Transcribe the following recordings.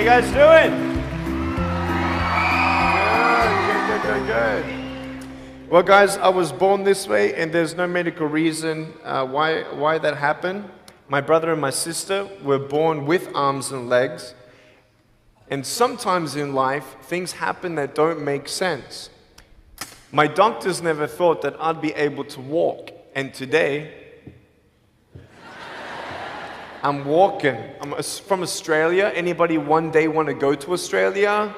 you guys doing? Good. Well, guys, I was born this way, and there's no medical reason why that happened. My brother and my sister were born with arms and legs, and sometimes in life, things happen that don't make sense. My doctors never thought that I'd be able to walk, and today, I'm walking. I'm from Australia. Anybody one day want to go to Australia?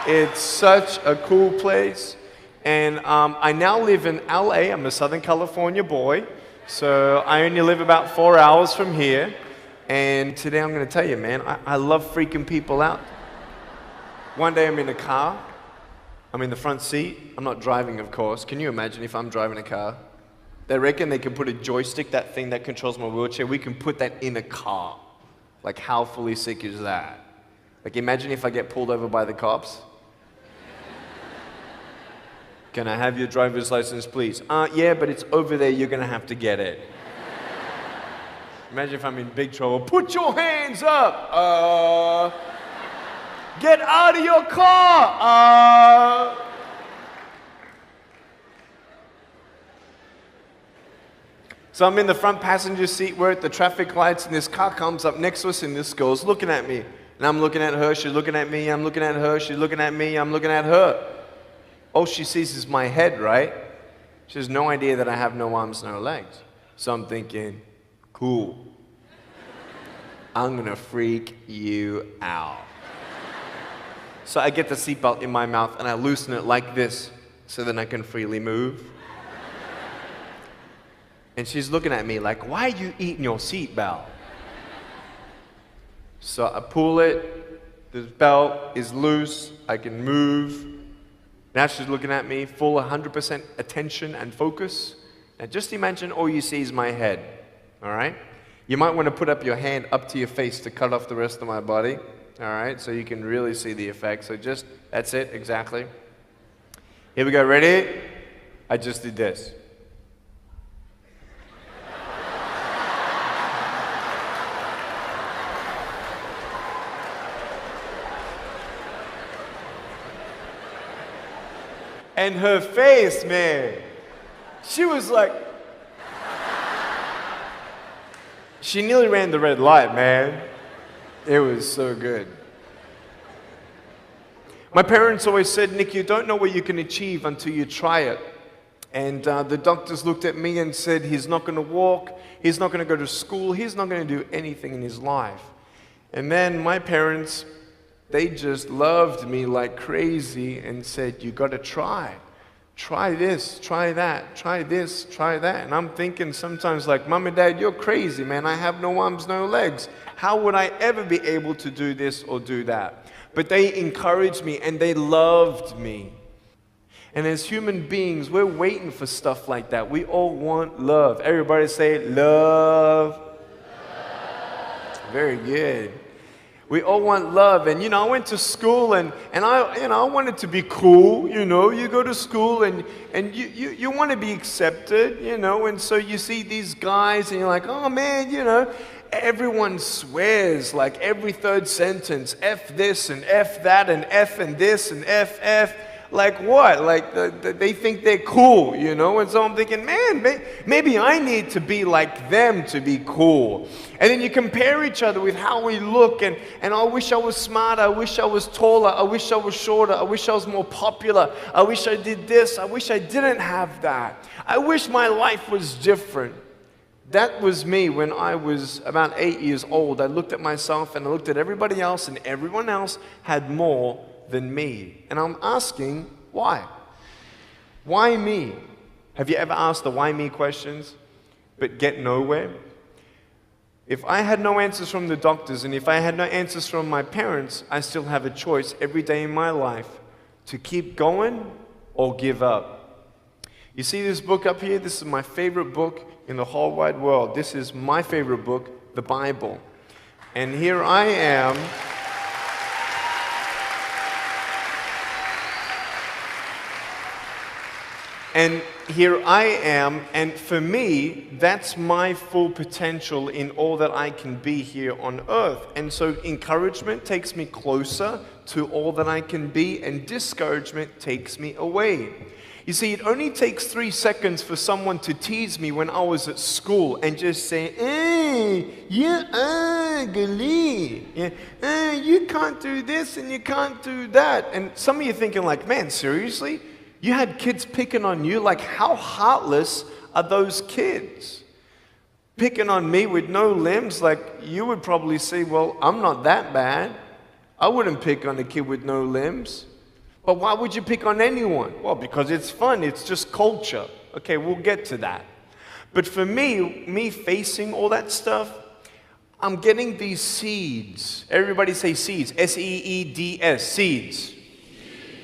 It's such a cool place. And I now live in LA. I'm a Southern California boy. So I only live about 4 hours from here. And today I'm going to tell you, man, I love freaking people out. One day I'm in a car. I'm in the front seat. I'm not driving, of course. Can you imagine if I'm driving a car? They reckon they can put a joystick, that thing that controls my wheelchair, we can put that in a car. Like, how fully sick is that? Like, imagine if I get pulled over by the cops. Can I have your driver's license, please? Yeah, but it's over there, you're gonna have to get it. Imagine if I'm in big trouble. Put your hands up! Get out of your car! So I'm in the front passenger seat, we're at the traffic lights, and this car comes up next to us, and this girl's looking at me. And I'm looking at her, she's looking at me, I'm looking at her, she's looking at me, I'm looking at her. All she sees is my head, right? She has no idea that I have no arms, no legs. So I'm thinking, cool. I'm gonna freak you out. So I get the seatbelt in my mouth and I loosen it like this so then I can freely move. And she's looking at me like, why are you eating your seatbelt? So I pull it, the belt is loose, I can move. Now she's looking at me, full 100% attention and focus. Now just imagine all you see is my head, all right? You might want to put up your hand up to your face to cut off the rest of my body, all right? So you can really see the effect. So just, that's it, exactly. Here we go, ready? I just did this. And her face, man, she was like, she nearly ran the red light, man. It was so good. My parents always said, Nick, you don't know what you can achieve until you try it. And the doctors looked at me and said, he's not going to walk, he's not going to go to school, he's not going to do anything in his life. And then my parents, they just loved me like crazy and said, you got to try. Try this, try that, try this, try that. And I'm thinking sometimes like, Mom and Dad, you're crazy, man. I have no arms, no legs. How would I ever be able to do this or do that? But they encouraged me and they loved me. And as human beings, we're waiting for stuff like that. We all want love. Everybody say, love. Very good. We all want love. And, I went to school and I wanted to be cool, You go to school and you want to be accepted, And so you see these guys and you're like, oh, man, everyone swears like every third sentence, F this and F that and F and this and F. Like what? Like they think they're cool, And so I'm thinking, man, maybe I need to be like them to be cool. And then you compare each other with how we look, and I wish I was smarter, I wish I was taller, I wish I was shorter, I wish I was more popular, I wish I did this, I wish I didn't have that. I wish my life was different. That was me when I was about 8 years old. I looked at myself and I looked at everybody else, and everyone else had more than me. And I'm asking, why? Why me? Have you ever asked the why me questions, but get nowhere? If I had no answers from the doctors, and if I had no answers from my parents, I still have a choice every day in my life to keep going or give up. You see this book up here? This is my favorite book in the whole wide world. This is my favorite book, the Bible. And here I am. And here I am, and for me, that's my full potential in all that I can be here on earth. And so encouragement takes me closer to all that I can be, and discouragement takes me away. You see, it only takes 3 seconds for someone to tease me when I was at school and just say, you're ugly. Yeah, you can't do this and you can't do that. And some of you thinking like, man, seriously? You had kids picking on you? Like, how heartless are those kids? Picking on me with no limbs, like, you would probably say, well, I'm not that bad. I wouldn't pick on a kid with no limbs. But why would you pick on anyone? Well, because it's fun. It's just culture. Okay, we'll get to that. But for me facing all that stuff, I'm getting these seeds. Everybody say seeds. S-E-E-D-S, seeds.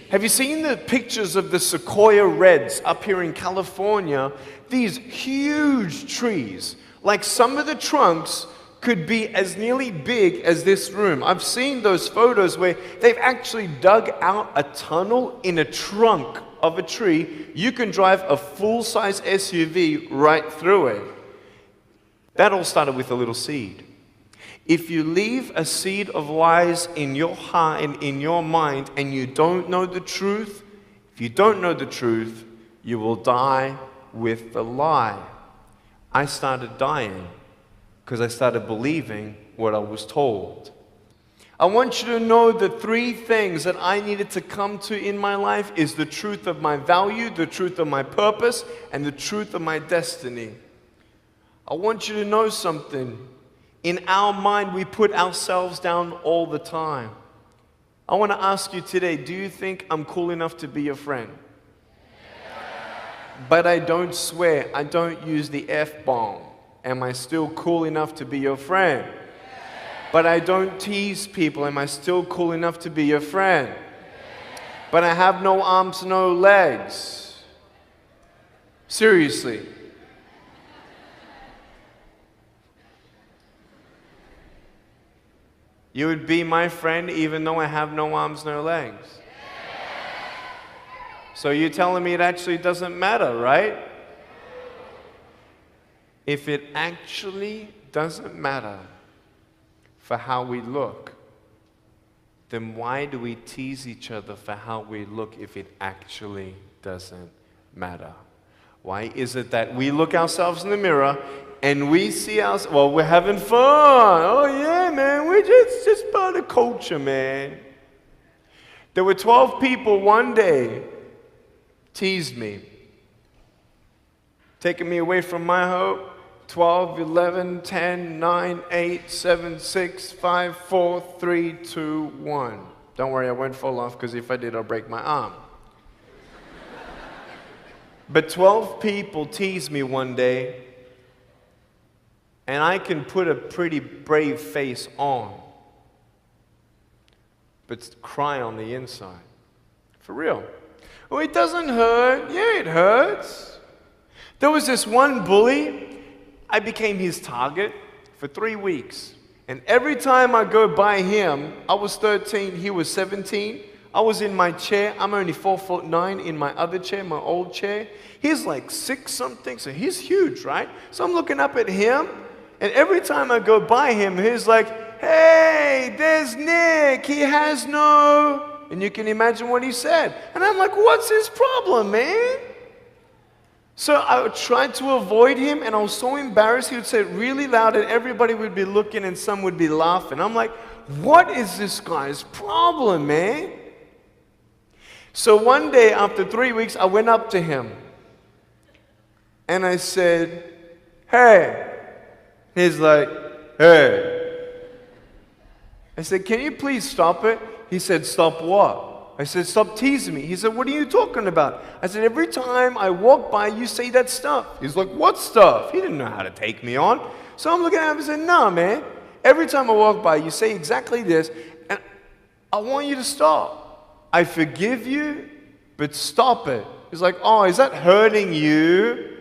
Have you seen the pictures of the sequoia reds up here in California? These huge trees. Like some of the trunks could be as nearly big as this room. I've seen those photos where they've actually dug out a tunnel in a trunk of a tree. You can drive a full-size SUV right through it. That all started with a little seed. If you leave a seed of lies in your heart and in your mind and you don't know the truth, if you don't know the truth, you will die with the lie. I started dying because I started believing what I was told. I want you to know the 3 things that I needed to come to in my life is the truth of my value, the truth of my purpose, and the truth of my destiny. I want you to know something. In our mind, we put ourselves down all the time. I want to ask you today, do you think I'm cool enough to be your friend? But I don't swear, I don't use the F-bomb. Am I still cool enough to be your friend? But I don't tease people. Am I still cool enough to be your friend? But I have no arms, no legs. Seriously. You would be my friend even though I have no arms, no legs. So you're telling me it actually doesn't matter, right? If it actually doesn't matter for how we look, then why do we tease each other for how we look if it actually doesn't matter? Why is it that we look ourselves in the mirror and we see us, well, we're having fun. Oh yeah, man, we're just part of culture, man. There were 12 people one day teased me, taking me away from my hope. 12, 11, 10, 9, 8, 7, 6, 5, 4, 3, 2, 1. Don't worry, I won't fall off because if I did, I'll break my arm. But 12 people teased me one day, and I can put a pretty brave face on, but cry on the inside. For real. Oh, it doesn't hurt. Yeah, it hurts. There was this one bully. I became his target for 3 weeks. And every time I go by him, I was 13, he was 17. I was in my chair. I'm only 4'9" in my other chair, my old chair. He's like 6 something, so he's huge, right? So I'm looking up at him, and every time I go by him, he's like, hey, there's Nick. He has no... And you can imagine what he said. And I'm like, what's his problem, man? So I tried to avoid him, and I was so embarrassed. He would say it really loud, and everybody would be looking, and some would be laughing. I'm like, what is this guy's problem, man? So one day, after 3 weeks, I went up to him, and I said, hey. He's like, hey. I said, can you please stop it? He said, stop what? I said, stop teasing me. He said, what are you talking about? I said, every time I walk by, you say that stuff. He's like, what stuff? He didn't know how to take me on. So I'm looking at him and said, no, man. Every time I walk by, you say exactly this, and I want you to stop. I forgive you, but stop it. He's like, oh, is that hurting you?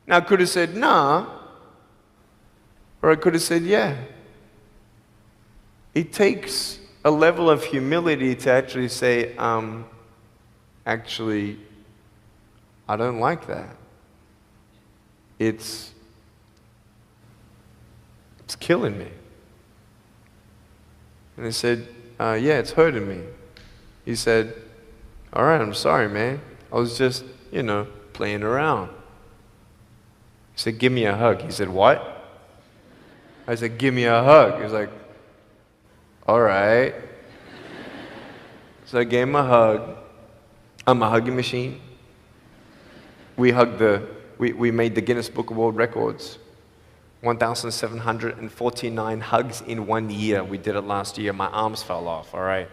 Now, I could have said, nah. Or I could have said, yeah. It takes a level of humility to actually say, actually, I don't like that. It's killing me. And I said, yeah, it's hurting me. He said, all right, I'm sorry, man. I was just, playing around. He said, give me a hug. He said, what? I said, give me a hug. He was like, all right. So I gave him a hug. I'm a hugging machine. We made the Guinness Book of World Records. 1,749 hugs in 1 year. We did it last year. My arms fell off, all right?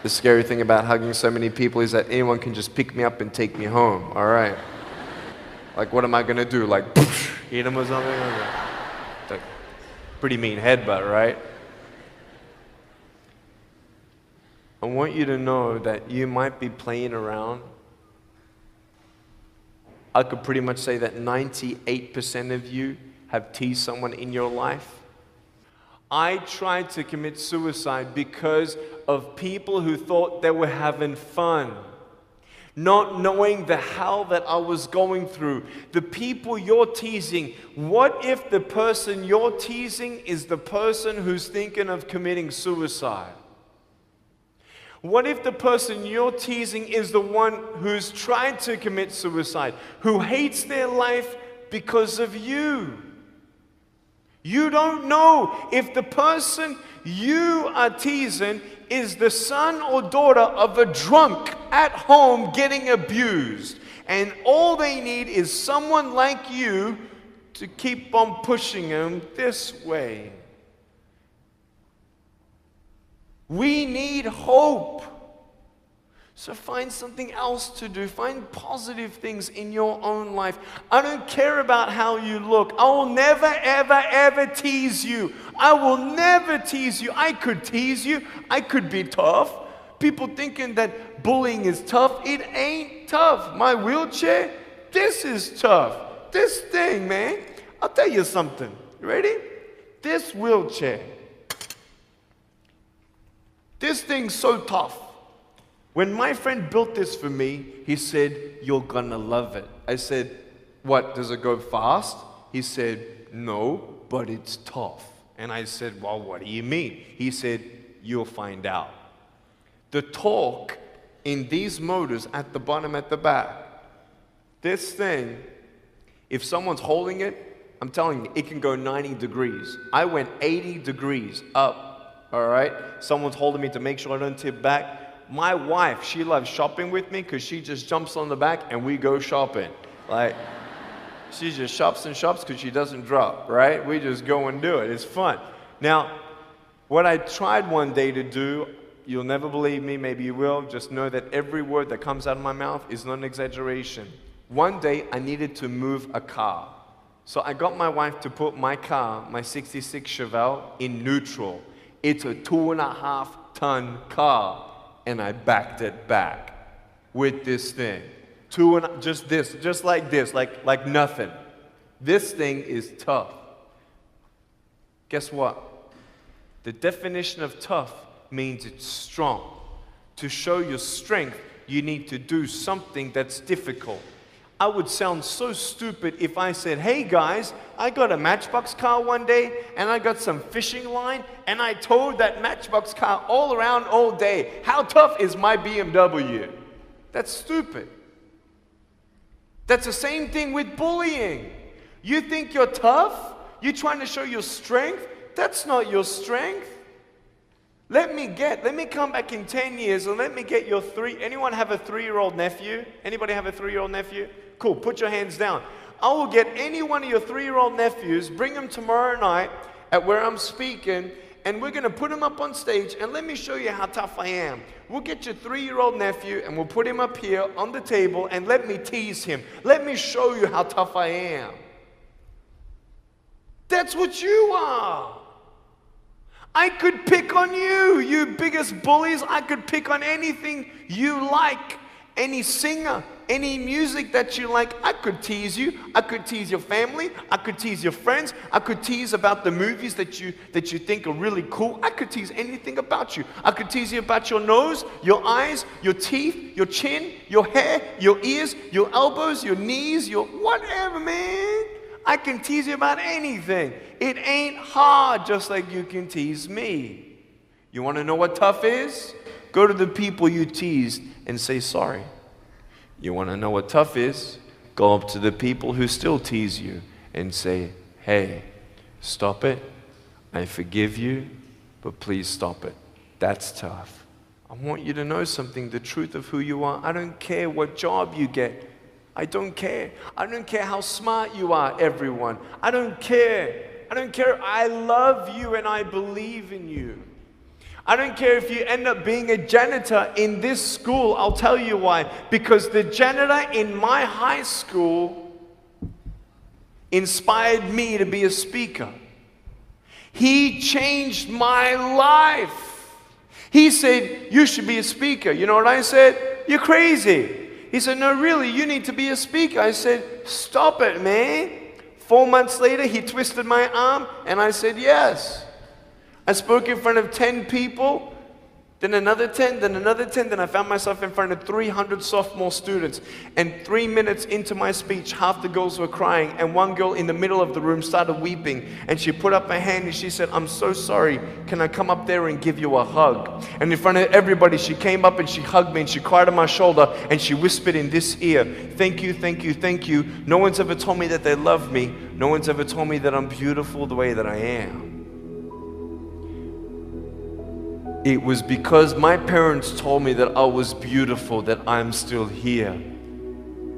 The scary thing about hugging so many people is that anyone can just pick me up and take me home, all right? Like, what am I gonna do? Like, hit him or something? It's like, pretty mean headbutt, right? I want you to know that you might be playing around. I could pretty much say that 98% of you have teased someone in your life. I tried to commit suicide because of people who thought they were having fun, not knowing the hell that I was going through. The people you're teasing, what if the person you're teasing is the person who's thinking of committing suicide? What if the person you're teasing is the one who's tried to commit suicide, who hates their life because of you? You don't know if the person you are teasing is the son or daughter of a drunk at home getting abused. And all they need is someone like you to keep on pushing them this way. We need hope. So find something else to do. Find positive things in your own life. I don't care about how you look. I will never, ever, ever tease you. I will never tease you. I could tease you. I could be tough. People thinking that bullying is tough. It ain't tough. My wheelchair, this is tough. This thing, man. I'll tell you something. You ready? This wheelchair. This thing's so tough. When my friend built this for me, he said, you're gonna love it. I said, what, does it go fast? He said, no, but it's tough. And I said, well, what do you mean? He said, you'll find out. The torque in these motors at the bottom, at the back, this thing, if someone's holding it, I'm telling you, it can go 90 degrees. I went 80 degrees up. All right? Someone's holding me to make sure I don't tip back. My wife, she loves shopping with me because she just jumps on the back and we go shopping. Like, she just shops and shops because she doesn't drop, right? We just go and do it. It's fun. Now, what I tried one day to do, you'll never believe me, maybe you will, just know that every word that comes out of my mouth is not an exaggeration. One day, I needed to move a car. So I got my wife to put my car, my 66 Chevelle, in neutral. It's a 2.5-ton car, and I backed it back with this thing. Just like this, like nothing. This thing is tough. Guess what? The definition of tough means it's strong. To show your strength, you need to do something that's difficult. I would sound so stupid if I said, hey guys, I got a Matchbox car one day and I got some fishing line and I towed that Matchbox car all around all day. How tough is my BMW? That's stupid. That's the same thing with bullying. You think you're tough? You're trying to show your strength? That's not your strength. Let me come back in 10 years and let me get your anyone have a 3-year-old nephew? Anybody have a 3-year-old nephew? Cool, put your hands down. I will get any one of your 3-year-old nephews, bring them tomorrow night at where I'm speaking, and we're going to put him up on stage, and let me show you how tough I am. We'll get your 3-year-old nephew, and we'll put him up here on the table, and let me tease him. Let me show you how tough I am. That's what you are. I could pick on you, you biggest bullies. I could pick on anything you like. Any singer, Any music that you like, I could tease you. I could tease your family. I could tease your friends. I could tease about the movies that you think are really cool. I could tease anything about you. I could tease you about your nose, your eyes, your teeth, your chin, your hair, your ears, your elbows, your knees, your whatever, man. I can tease you about anything. It ain't hard, just like you can tease me. You want to know what tough is? Go to the people you teased and say sorry. You want to know what tough is? Go up to the people who still tease you and say, hey, stop it. I forgive you, but please stop it. That's tough. I want you to know something, the truth of who you are. I don't care what job you get. I don't care. I don't care how smart you are, everyone. I don't care. I don't care. I love you and I believe in you. I don't care if you end up being a janitor in this school. I'll tell you why. Because the janitor in my high school inspired me to be a speaker. He changed my life. He said, you should be a speaker. You know what I said? You're crazy. He said, no, really, you need to be a speaker. I said, stop it, man. 4 months later, he twisted my arm, and I said, yes. I spoke in front of 10 people, then another 10, then another 10, then I found myself in front of 300 sophomore students. And 3 minutes into my speech, half the girls were crying, and one girl in the middle of the room started weeping, and she put up her hand and she said, I'm so sorry, can I come up there and give you a hug? And in front of everybody, she came up and she hugged me and she cried on my shoulder and she whispered in this ear, thank you, thank you, thank you. No one's ever told me that they love me. No one's ever told me that I'm beautiful the way that I am. It was because my parents told me that I was beautiful that I'm still here.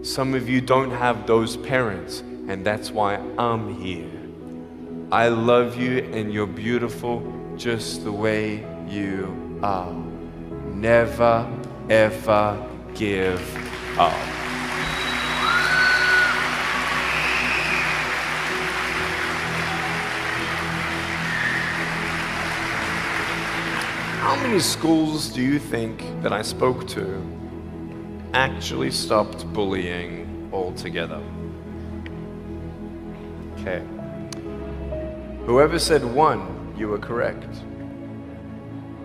Some of you don't have those parents, and that's why I'm here. I love you, and you're beautiful just the way you are. Never, ever give up. How many schools do you think that I spoke to actually stopped bullying altogether? Okay. Whoever said one, you were correct.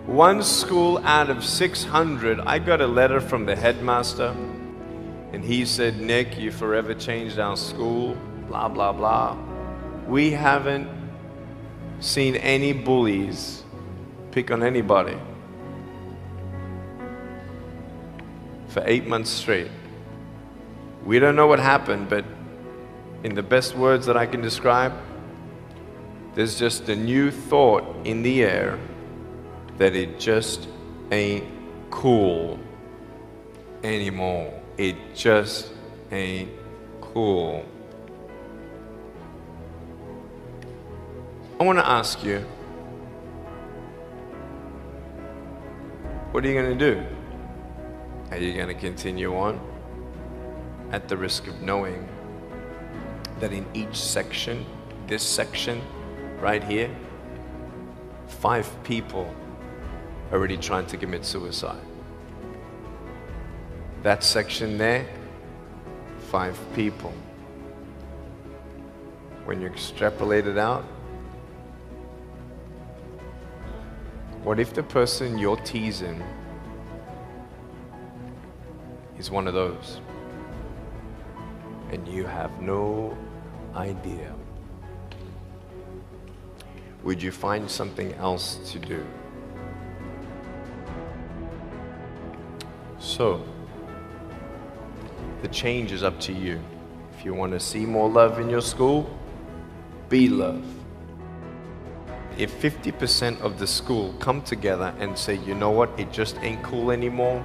One school out of 600, I got a letter from the headmaster, and he said, Nick, you forever changed our school, blah, blah, blah. We haven't seen any bullies pick on anybody for 8 months straight. We don't know what happened, but in the best words that I can describe, there's just a new thought in the air that it just ain't cool anymore. It just ain't cool. I want to ask you, what are you going to do? Are you going to continue on at the risk of knowing that in each section, this section right here, 5 people already trying to commit suicide? That section there, 5 people. When you extrapolate it out, what if the person you're teasing is one of those, and you have no idea? Would you find something else to do? So, the change is up to you. If you want to see more love in your school, be love. If 50% of the school come together and say, you know what, it just ain't cool anymore,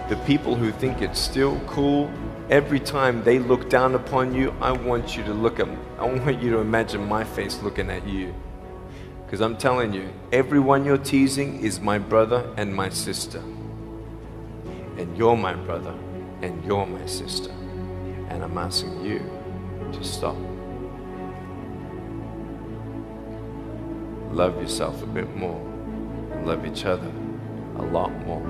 the people who think it's still cool, every time they look down upon you, I want you to imagine my face looking at you. Because I'm telling you, everyone you're teasing is my brother and my sister. And you're my brother and you're my sister. And I'm asking you to stop. Love yourself a bit more. Love each other a lot more.